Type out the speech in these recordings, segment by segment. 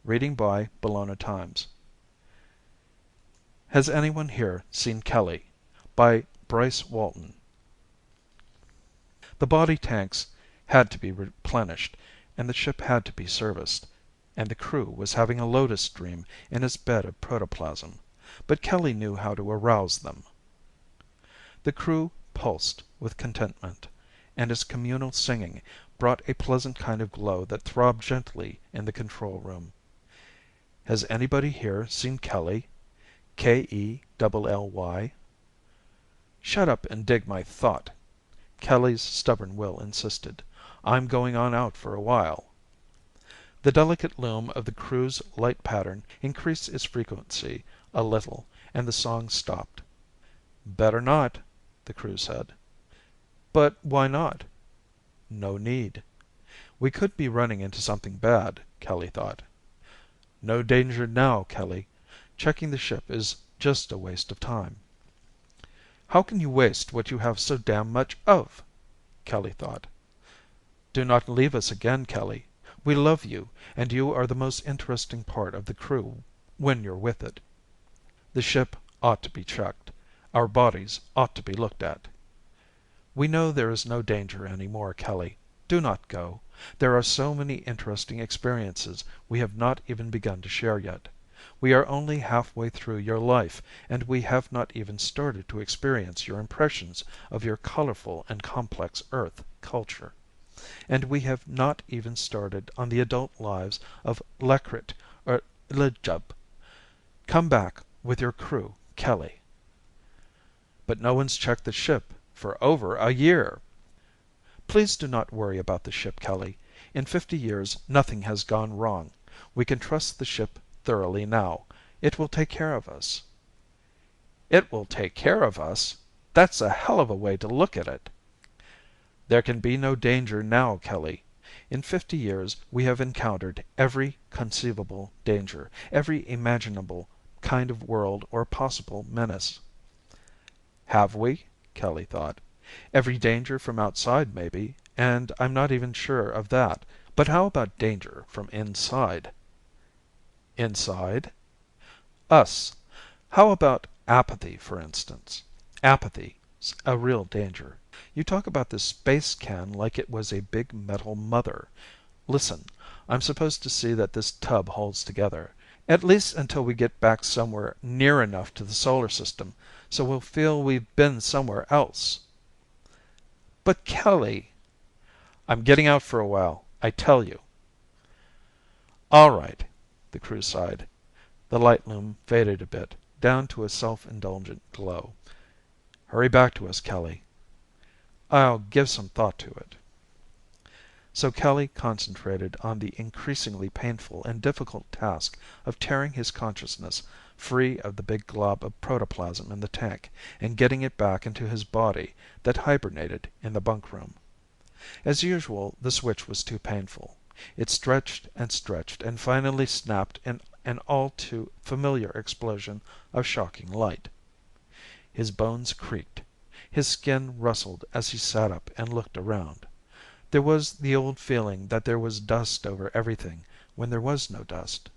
reading by Bologna Times. Has Anyone Here Seen Kelly? By Bryce Walton. The body tanks had to be replenished, and the ship had to be serviced, and the crew was having a lotus dream in its bed of protoplasm, but Kelly knew how to arouse them. The crew pulsed with contentment, and its communal singing brought a pleasant kind of glow that throbbed gently in the control room. Has anybody here seen Kelly? Kelly? Shut up and dig my thought, Kelly's stubborn will insisted. I'm going on out for a while. The delicate loom of the crew's light pattern increased its frequency a little, and the song stopped. Better not, the crew said. But why not? No need. We could be running into something bad, Kelly thought. No danger now, Kelly. Checking the ship is just a waste of time. How can you waste what you have so damn much of? Kelly thought. Do not leave us again, Kelly. We love you, and you are the most interesting part of the crew when you're with it. The ship ought to be checked. Our bodies ought to be looked at. We know there is no danger any more, Kelly. Do not go. There are so many interesting experiences we have not even begun to share yet. We are only halfway through your life, and we have not even started to experience your impressions of your colorful and complex Earth culture. And we have not even started on the adult lives of Lekrit or Lijub. Come back with your crew, Kelly. But no one's checked the ship for over a year. Please do not worry about the ship, Kelly. In 50 years nothing has gone wrong. We can trust the ship thoroughly now. It will take care of us. It will take care of us? That's a hell of a way to look at it. There can be no danger now, Kelly. In 50 years we have encountered every conceivable danger, every imaginable kind of world or possible menace. Have we? Kelly thought. Every danger from outside, maybe, and I'm not even sure of that. But how about danger from inside? Inside? Us. How about apathy, for instance? Apathy's a real danger. You talk about this space can like it was a big metal mother. Listen, I'm supposed to see that this tub holds together, at least until we get back somewhere near enough to the solar system so we'll feel we've been somewhere else. But Kelly... I'm getting out for a while, I tell you. All right, the crew sighed. The light loom faded a bit, down to a self-indulgent glow. Hurry back to us, Kelly. I'll give some thought to it. So Kelly concentrated on the increasingly painful and difficult task of tearing his consciousness free of the big glob of protoplasm in the tank and getting it back into his body that hibernated in the bunk room. As usual, the switch was too painful. It stretched and finally snapped in an all too familiar explosion of shocking light. His bones creaked. His skin rustled as he sat up and looked around. There was the old feeling that there was dust over everything when there was no dust.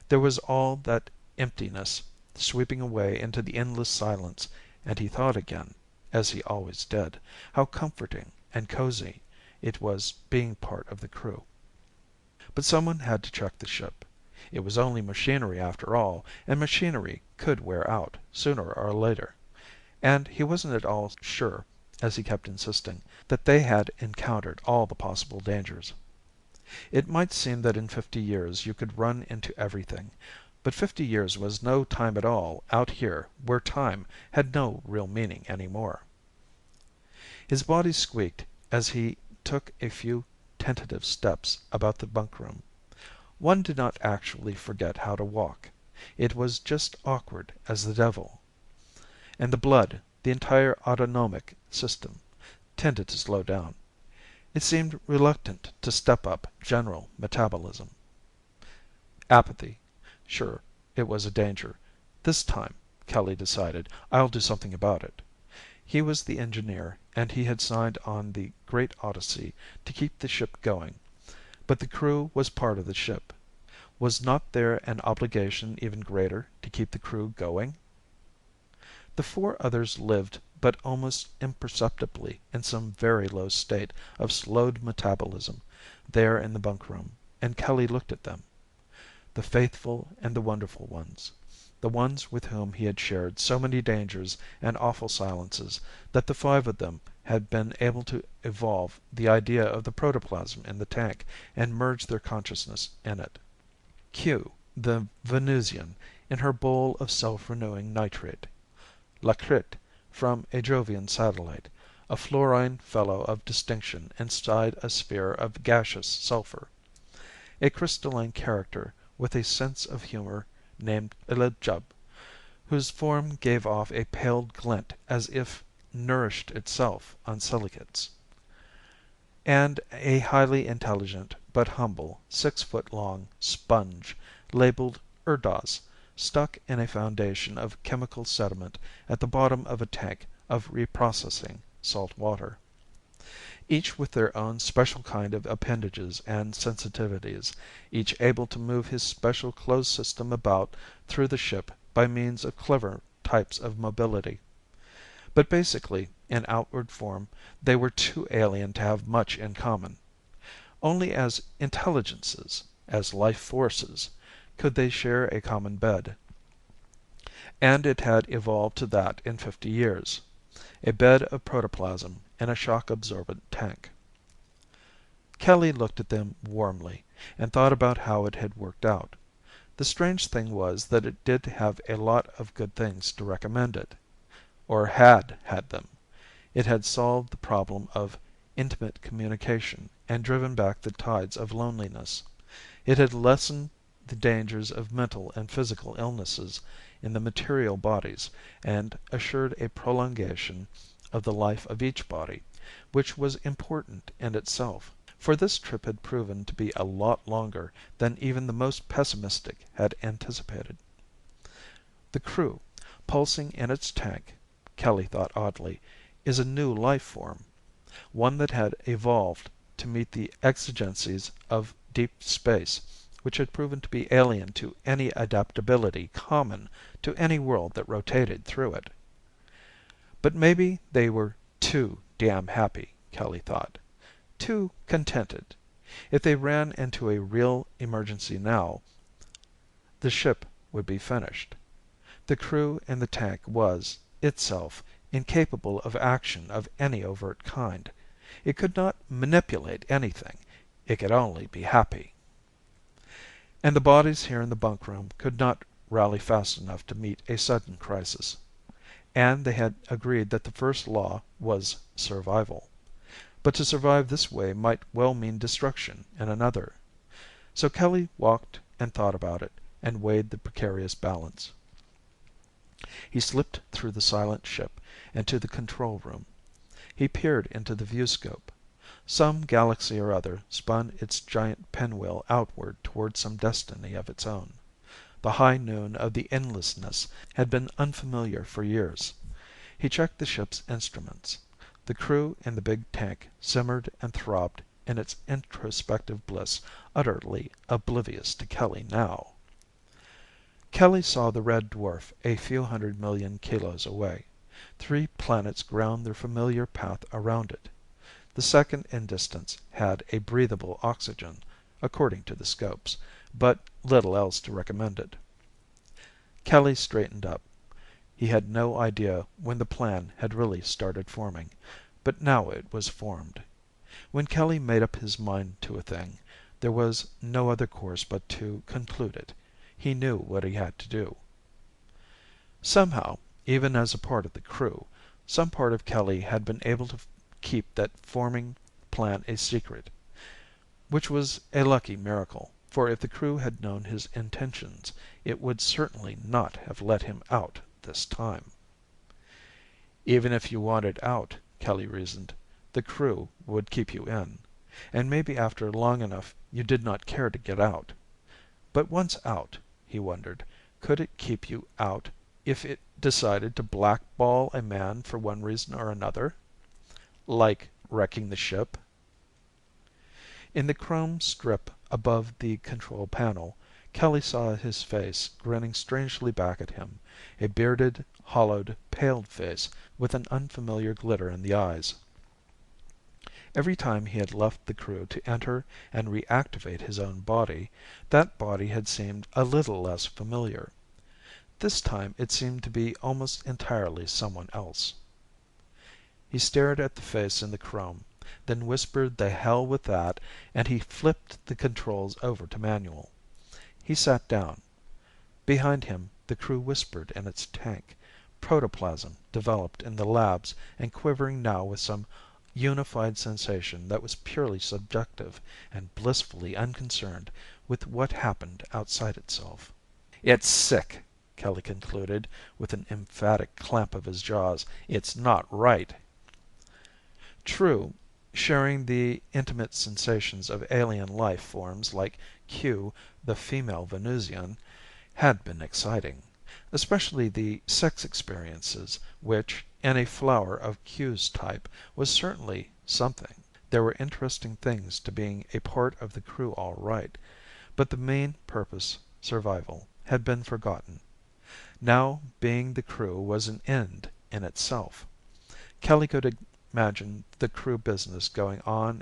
There was all that emptiness sweeping away into the endless silence, and he thought again, as he always did, how comforting and cozy it was being part of the crew. But someone had to check the ship. It was only machinery after all, and machinery could wear out, sooner or later. And he wasn't at all sure, as he kept insisting, that they had encountered all the possible dangers. It might seem that in 50 years you could run into everything, but 50 years was no time at all out here where time had no real meaning any more. His body squeaked as he took a few tentative steps about the bunk room. One did not actually forget how to walk. It was just awkward as the devil. And the blood, the entire autonomic system, tended to slow down. It seemed reluctant to step up general metabolism. Apathy. Sure, it was a danger. This time, Kelly decided, I'll do something about it. He was the engineer, and he had signed on the Great Odyssey to keep the ship going. But the crew was part of the ship. Was not there an obligation even greater to keep the crew going? The four others lived but almost imperceptibly in some very low state of slowed metabolism there in the bunkroom, and Kelly looked at them. The faithful and the wonderful ones. The ones with whom he had shared so many dangers and awful silences that the five of them had been able to evolve the idea of the protoplasm in the tank and merge their consciousness in it. Q, the Venusian, in her bowl of self-renewing nitrate. Lakrit, from a Jovian satellite, a fluorine fellow of distinction inside a sphere of gaseous sulfur. A crystalline character with a sense of humor named Eljub, whose form gave off a pale glint as if nourished itself on silicates. And a highly intelligent but humble 6-foot-long sponge labeled Urdaz, stuck in a foundation of chemical sediment at the bottom of a tank of reprocessing salt water. Each with their own special kind of appendages and sensitivities, each able to move his special closed system about through the ship by means of clever types of mobility. But basically, in outward form, they were too alien to have much in common. Only as intelligences, as life forces, could they share a common bed. And it had evolved to that in 50 years. A bed of protoplasm in a shock-absorbent tank. Kelly looked at them warmly, and thought about how it had worked out. The strange thing was that it did have a lot of good things to recommend it. Or had them. It had solved the problem of intimate communication and driven back the tides of loneliness. It had lessened the dangers of mental and physical illnesses in the material bodies and assured a prolongation of the life of each body, which was important in itself, for this trip had proven to be a lot longer than even the most pessimistic had anticipated. The crew, pulsing in its tank, Kelly thought oddly, is a new life form, one that had evolved to meet the exigencies of deep space, which had proven to be alien to any adaptability common to any world that rotated through it. But maybe they were too damn happy, Kelly thought. Too contented. If they ran into a real emergency now, the ship would be finished. The crew in the tank was, itself, incapable of action of any overt kind. It could not manipulate anything. It could only be happy. And the bodies here in the bunkroom could not rally fast enough to meet a sudden crisis. And they had agreed that the first law was survival. But to survive this way might well mean destruction in another. So Kelly walked and thought about it, and weighed the precarious balance. He slipped through the silent ship and to the control room. He peered into the viewscope. Some galaxy or other spun its giant pinwheel outward toward some destiny of its own. The high noon of the endlessness had been unfamiliar for years. He checked the ship's instruments. The crew in the big tank simmered and throbbed in its introspective bliss, utterly oblivious to Kelly now. Kelly saw the red dwarf a few 100 million kilos away. 3 planets ground their familiar path around it. The second in distance had a breathable oxygen, according to the scopes, but little else to recommend it. Kelly straightened up. He had no idea when the plan had really started forming, but now it was formed. When Kelly made up his mind to a thing, there was no other course but to conclude it. He knew what he had to do. Somehow, even as a part of the crew, some part of Kelly had been able to keep that forming plan a secret, which was a lucky miracle, for if the crew had known his intentions, it would certainly not have let him out this time. Even if you wanted out, Kelly reasoned, the crew would keep you in, and maybe after long enough you did not care to get out. But once out, he wondered, could it keep you out if it decided to blackball a man for one reason or another? Like wrecking the ship? In the chrome strip above the control panel, Kelly saw his face grinning strangely back at him, a bearded, hollowed, paled face with an unfamiliar glitter in the eyes. Every time he had left the crew to enter and reactivate his own body, that body had seemed a little less familiar. This time it seemed to be almost entirely someone else. He stared at the face in the chrome, then whispered the hell with that, and he flipped the controls over to manual. He sat down. Behind him, the crew whispered in its tank, protoplasm developed in the labs and quivering now with some unified sensation that was purely subjective and blissfully unconcerned with what happened outside itself. "It's sick," Kelly concluded, with an emphatic clamp of his jaws. "It's not right." True, sharing the intimate sensations of alien life forms like Q, the female Venusian, had been exciting. Especially the sex experiences, which, in a flower of Q's type, was certainly something. There were interesting things to being a part of the crew all right, but the main purpose, survival, had been forgotten. Now being the crew was an end in itself. Kelly could imagine the crew business going on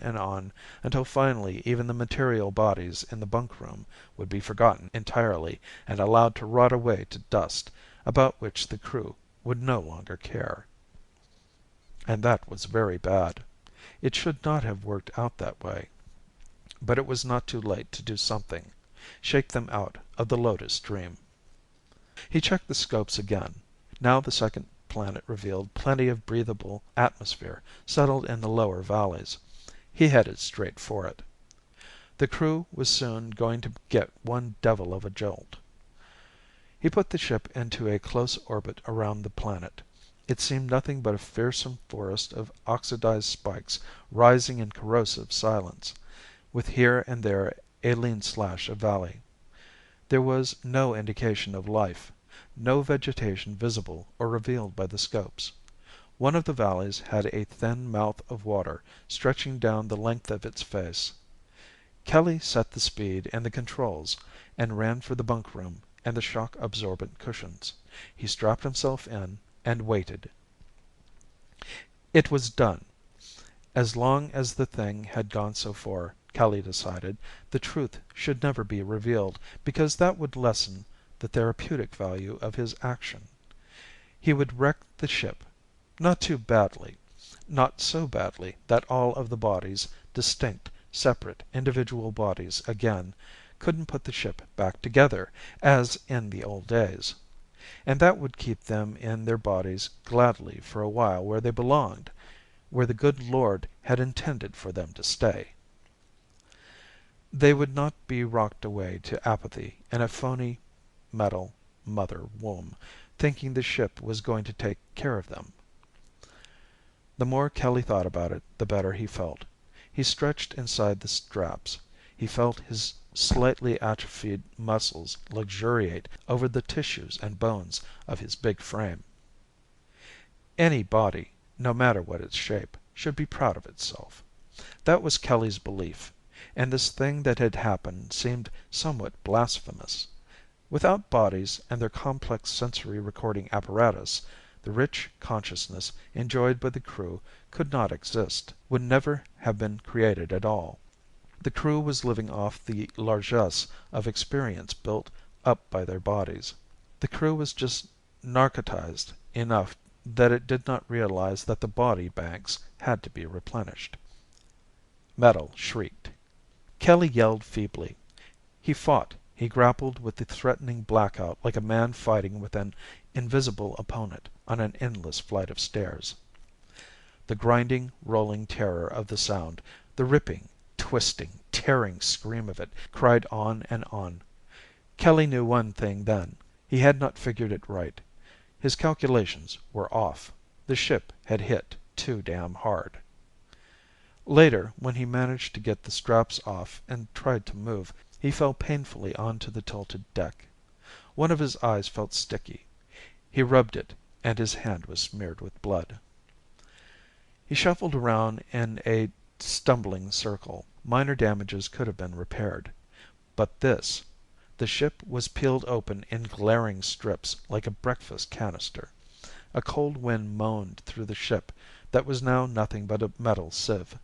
until finally even the material bodies in the bunkroom would be forgotten entirely and allowed to rot away to dust, about which the crew would no longer care. And that was very bad. It should not have worked out that way. But it was not too late to do something. Shake them out of the Lotus dream. He checked the scopes again. Now the second planet revealed plenty of breathable atmosphere settled in the lower valleys. He headed straight for it. The crew was soon going to get one devil of a jolt. He put the ship into a close orbit around the planet. It seemed nothing but a fearsome forest of oxidized spikes rising in corrosive silence, with here and there a lean slash of valley. There was no indication of life, no vegetation visible or revealed by the scopes. One of the valleys had a thin mouth of water stretching down the length of its face. Kelly set the speed and the controls and ran for the bunkroom and the shock-absorbent cushions. He strapped himself in and waited. It was done. As long as the thing had gone so far, Kelly decided, the truth should never be revealed, because that would lessen the therapeutic value of his action. He would wreck the ship. Not too badly. Not so badly that all of the bodies, distinct, separate, individual bodies again, couldn't put the ship back together, as in the old days. And that would keep them in their bodies gladly for a while where they belonged, where the good Lord had intended for them to stay. They would not be rocked away to apathy in a phony metal mother womb, thinking the ship was going to take care of them. The more Kelly thought about it, the better he felt. He stretched inside the straps. He felt his slightly atrophied muscles luxuriate over the tissues and bones of his big frame. Any body, no matter what its shape, should be proud of itself. That was Kelly's belief, and this thing that had happened seemed somewhat blasphemous. Without bodies and their complex sensory recording apparatus, the rich consciousness enjoyed by the crew could not exist, would never have been created at all. The crew was living off the largesse of experience built up by their bodies. The crew was just narcotized enough that it did not realize that the body banks had to be replenished. Metal shrieked. Kelly yelled feebly. He fought. He grappled with the threatening blackout like a man fighting with an invisible opponent on an endless flight of stairs. The grinding, rolling terror of the sound, the ripping, twisting, tearing scream of it cried on and on. Kelly knew one thing then. He had not figured it right. His calculations were off. The ship had hit too damn hard. Later, when he managed to get the straps off and tried to move, he fell painfully onto the tilted deck. One of his eyes felt sticky. He rubbed it, and his hand was smeared with blood. He shuffled around in a stumbling circle. Minor damages could have been repaired. But this The ship was peeled open in glaring strips like a breakfast canister. A cold wind moaned through the ship that was now nothing but a metal sieve.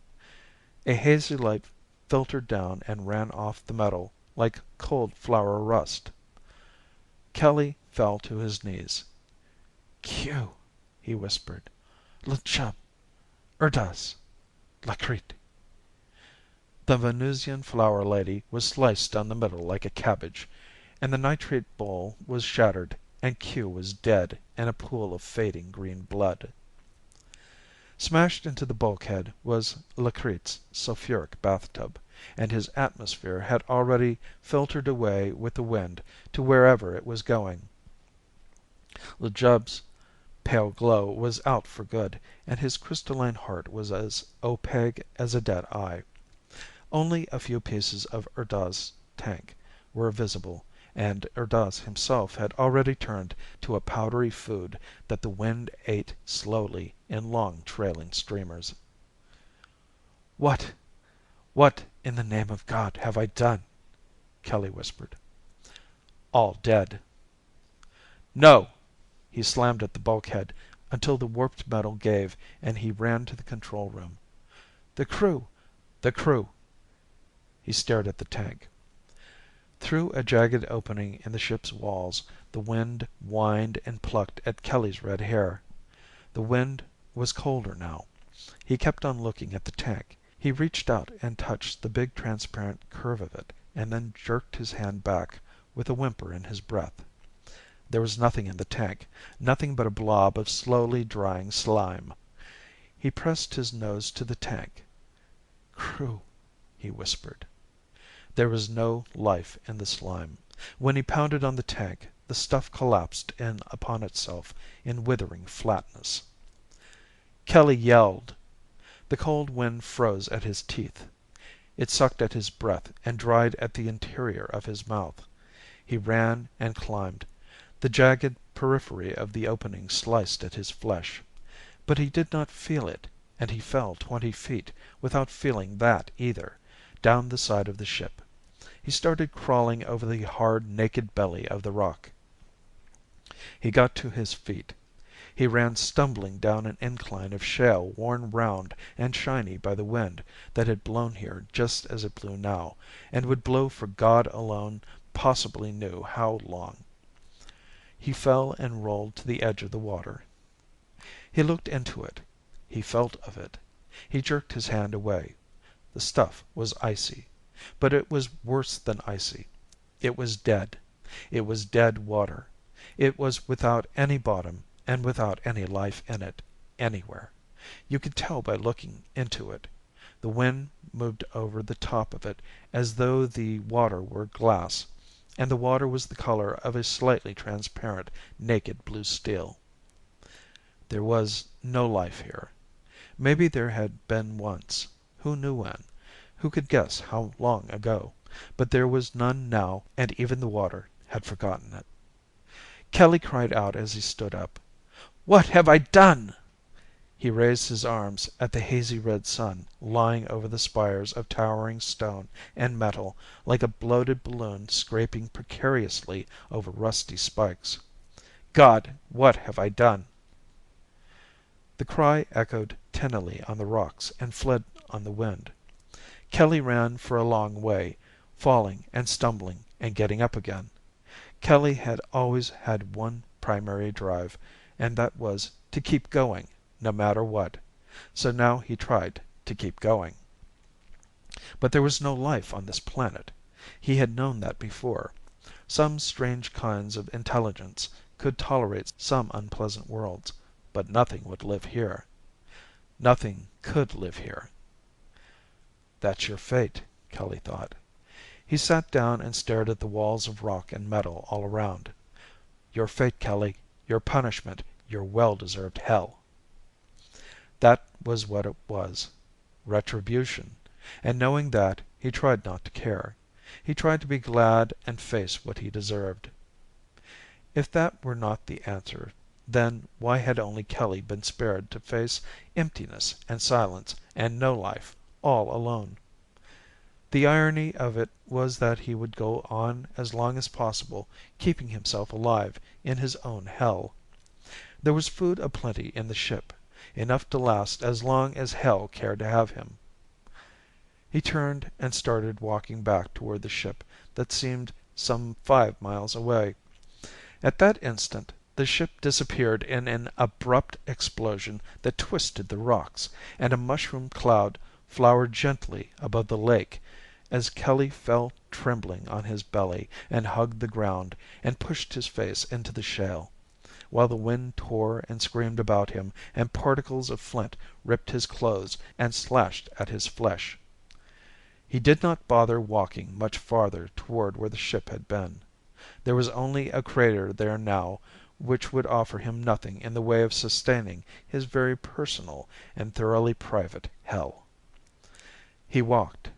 A hazy light filtered down and ran off the metal like cold flour rust. Kelly fell to his knees. "Q," he whispered. "L'chub. Erdas. Lakrit." The Venusian flower lady was sliced down the middle like a cabbage, and the nitrate bowl was shattered, and Q was dead in a pool of fading green blood. Smashed into the bulkhead was Lakrit's sulphuric bathtub, and his atmosphere had already filtered away with the wind to wherever it was going. L'Jub's pale glow was out for good, and his crystalline heart was as opaque as a dead eye. Only a few pieces of Erdaz's tank were visible, and Erdaz himself had already turned to a powdery food that the wind ate slowly in long trailing streamers. What in the name of God have I done?" Kelly whispered. "All dead." "No!" He slammed at the bulkhead until the warped metal gave and he ran to the control room. "The crew! The crew!" He stared at the tank. Through a jagged opening in the ship's walls, the wind whined and plucked at Kelly's red hair. The wind was colder now. He kept on looking at the tank. He reached out and touched the big transparent curve of it, and then jerked his hand back with a whimper in his breath. There was nothing in the tank, nothing but a blob of slowly drying slime. He pressed his nose to the tank. "Crew," he whispered. There was no life in the slime. When he pounded on the tank, the stuff collapsed in upon itself in withering flatness. Kelly yelled. The cold wind froze at his teeth. It sucked at his breath and dried at the interior of his mouth. He ran and climbed. The jagged periphery of the opening sliced at his flesh. But he did not feel it, and he fell 20 feet without feeling that either, down the side of the ship. He started crawling over the hard, naked belly of the rock. He got to his feet. He ran stumbling down an incline of shale worn round and shiny by the wind that had blown here just as it blew now, and would blow for God alone possibly knew how long. He fell and rolled to the edge of the water. He looked into it. He felt of it. He jerked his hand away. The stuff was icy. But it was worse than icy. It was dead. It was dead water. It was without any bottom and without any life in it, anywhere. You could tell by looking into it. The wind moved over the top of it as though the water were glass, and the water was the color of a slightly transparent, naked blue steel. There was no life here. Maybe there had been once. Who knew when? Who could guess how long ago? But there was none now, and even the water had forgotten it. Kelly cried out as he stood up. "What have I done?" He raised his arms at the hazy red sun lying over the spires of towering stone and metal like a bloated balloon scraping precariously over rusty spikes. "God, what have I done?" The cry echoed tinnily on the rocks and fled on the wind. Kelly ran for a long way, falling and stumbling and getting up again. Kelly had always had one primary drive, and that was to keep going, no matter what. So now he tried to keep going. But there was no life on this planet. He had known that before. Some strange kinds of intelligence could tolerate some unpleasant worlds, but nothing would live here. Nothing could live here. That's your fate, Kelly thought. He sat down and stared at the walls of rock and metal all around. Your fate, Kelly. Your punishment. Your well-deserved hell. That was what it was. Retribution. And knowing that, he tried not to care. He tried to be glad and face what he deserved. If that were not the answer, then why had only Kelly been spared to face emptiness and silence and no life, all alone? The irony of it was that he would go on as long as possible, keeping himself alive in his own hell. There was food aplenty in the ship, enough to last as long as hell cared to have him. He turned and started walking back toward the ship that seemed some 5 miles away. At that instant the ship disappeared in an abrupt explosion that twisted the rocks, and a mushroom cloud flowered gently above the lake as Kelly fell trembling on his belly and hugged the ground and pushed his face into the shale, while the wind tore and screamed about him and particles of flint ripped his clothes and slashed at his flesh. He did not bother walking much farther toward where the ship had been. There was only a crater there now which would offer him nothing in the way of sustaining his very personal and thoroughly private hell. He walked.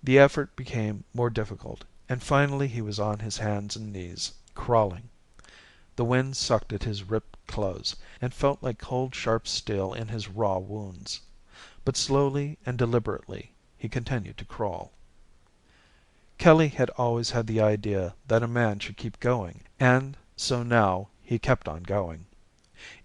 The effort became more difficult, and finally he was on his hands and knees, crawling. The wind sucked at his ripped clothes, and felt like cold sharp steel in his raw wounds. But slowly and deliberately he continued to crawl. Kelly had always had the idea that a man should keep going, and so now he kept on going.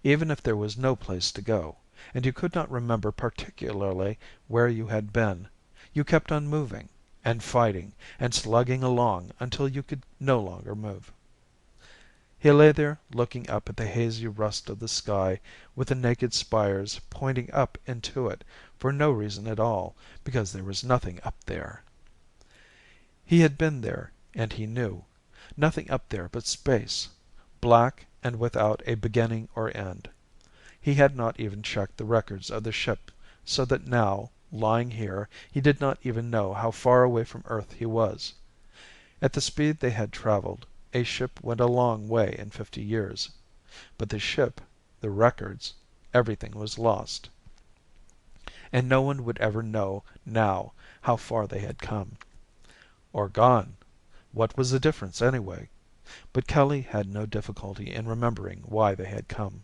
Even if there was no place to go, and you could not remember particularly where you had been, you kept on moving, and fighting, and slugging along until you could no longer move. He lay there looking up at the hazy rust of the sky with the naked spires pointing up into it for no reason at all, because there was nothing up there. He had been there, and he knew. Nothing up there but space, black and without a beginning or end. He had not even checked the records of the ship, so that now, lying here, he did not even know how far away from Earth he was. At the speed they had traveled, a ship went a long way in 50 years. But the ship, the records, everything was lost. And no one would ever know now how far they had come. Or gone. What was the difference, anyway? But Kelly had no difficulty in remembering why they had come.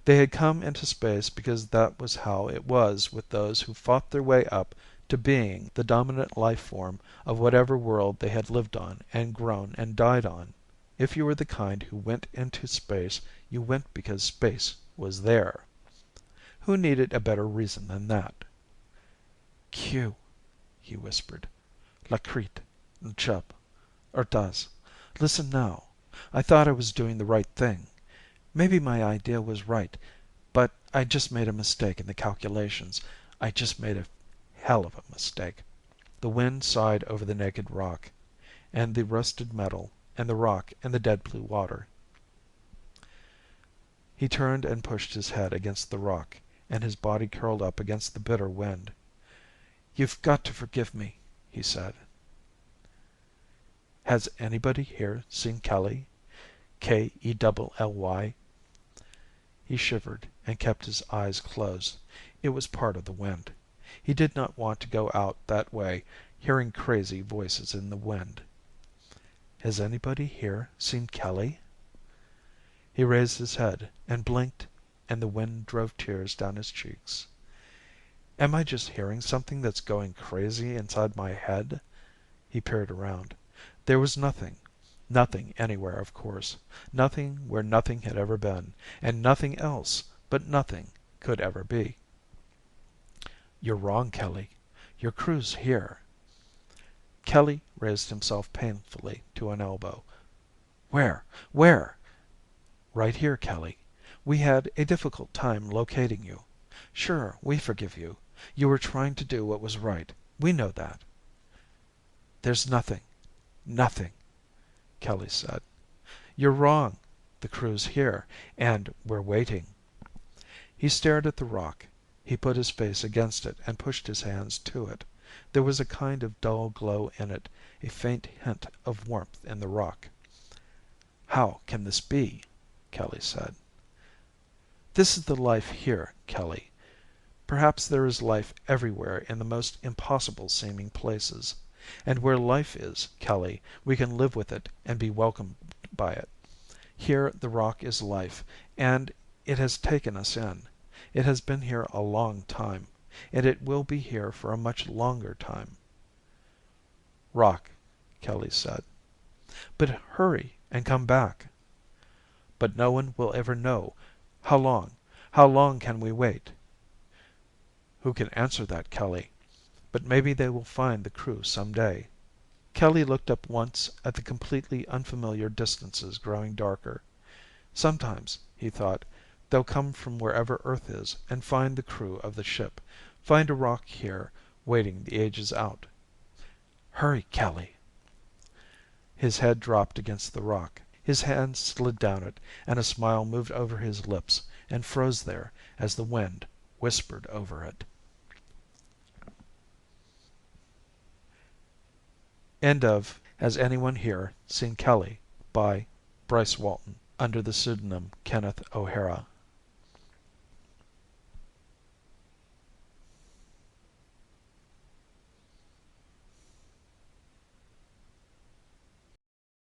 They had come into space because that was how it was with those who fought their way up to being the dominant life form of whatever world they had lived on and grown and died on. If you were the kind who went into space, you went because space was there. Who needed a better reason than that? Q, he whispered. Lakrit, Chub, Urtaz. Listen now. I thought I was doing the right thing. Maybe my idea was right, but I just made a mistake in the calculations. I just made a hell of a mistake. The wind sighed over the naked rock, and the rusted metal, and the rock and the dead blue water. He turned and pushed his head against the rock, and his body curled up against the bitter wind. You've got to forgive me, he said. Has anybody here seen Kelly? Kelly? He shivered and kept his eyes closed. It was part of the wind. He did not want to go out that way, hearing crazy voices in the wind. Has anybody here seen Kelly? He raised his head and blinked, and the wind drove tears down his cheeks. Am I just hearing something that's going crazy inside my head? He peered around. There was nothing. Nothing anywhere, of course. Nothing where nothing had ever been, and nothing else but nothing could ever be. You're wrong, Kelly. Your crew's here. Kelly raised himself painfully to an elbow. Where? Where? Right here, Kelly. We had a difficult time locating you. Sure, we forgive you. You were trying to do what was right. We know that. There's nothing. Nothing, Kelly said. You're wrong. The crew's here, and we're waiting. He stared at the rock. He put his face against it and pushed his hands to it. There was a kind of dull glow in it, a faint hint of warmth in the rock. How can this be? Kelly said. This is the life here, Kelly. Perhaps there is life everywhere in the most impossible seeming places. And where life is, Kelly, we can live with it and be welcomed by it. Here the rock is life, and it has taken us in. It has been here a long time, and it will be here for a much longer time. Rock, Kelly said. But hurry and come back. But no one will ever know. How long? How long can we wait? Who can answer that, Kelly? But maybe they will find the crew some day. Kelly looked up once at the completely unfamiliar distances growing darker. Sometimes, he thought, they'll come from wherever Earth is and find the crew of the ship, find a rock here waiting the ages out. Hurry, Kelly. His head dropped against the rock. His hand slid down it, and a smile moved over his lips and froze there as the wind whispered over it. End of Has Anyone Here Seen Kelly by Bryce Walton, under the pseudonym Kenneth O'Hara.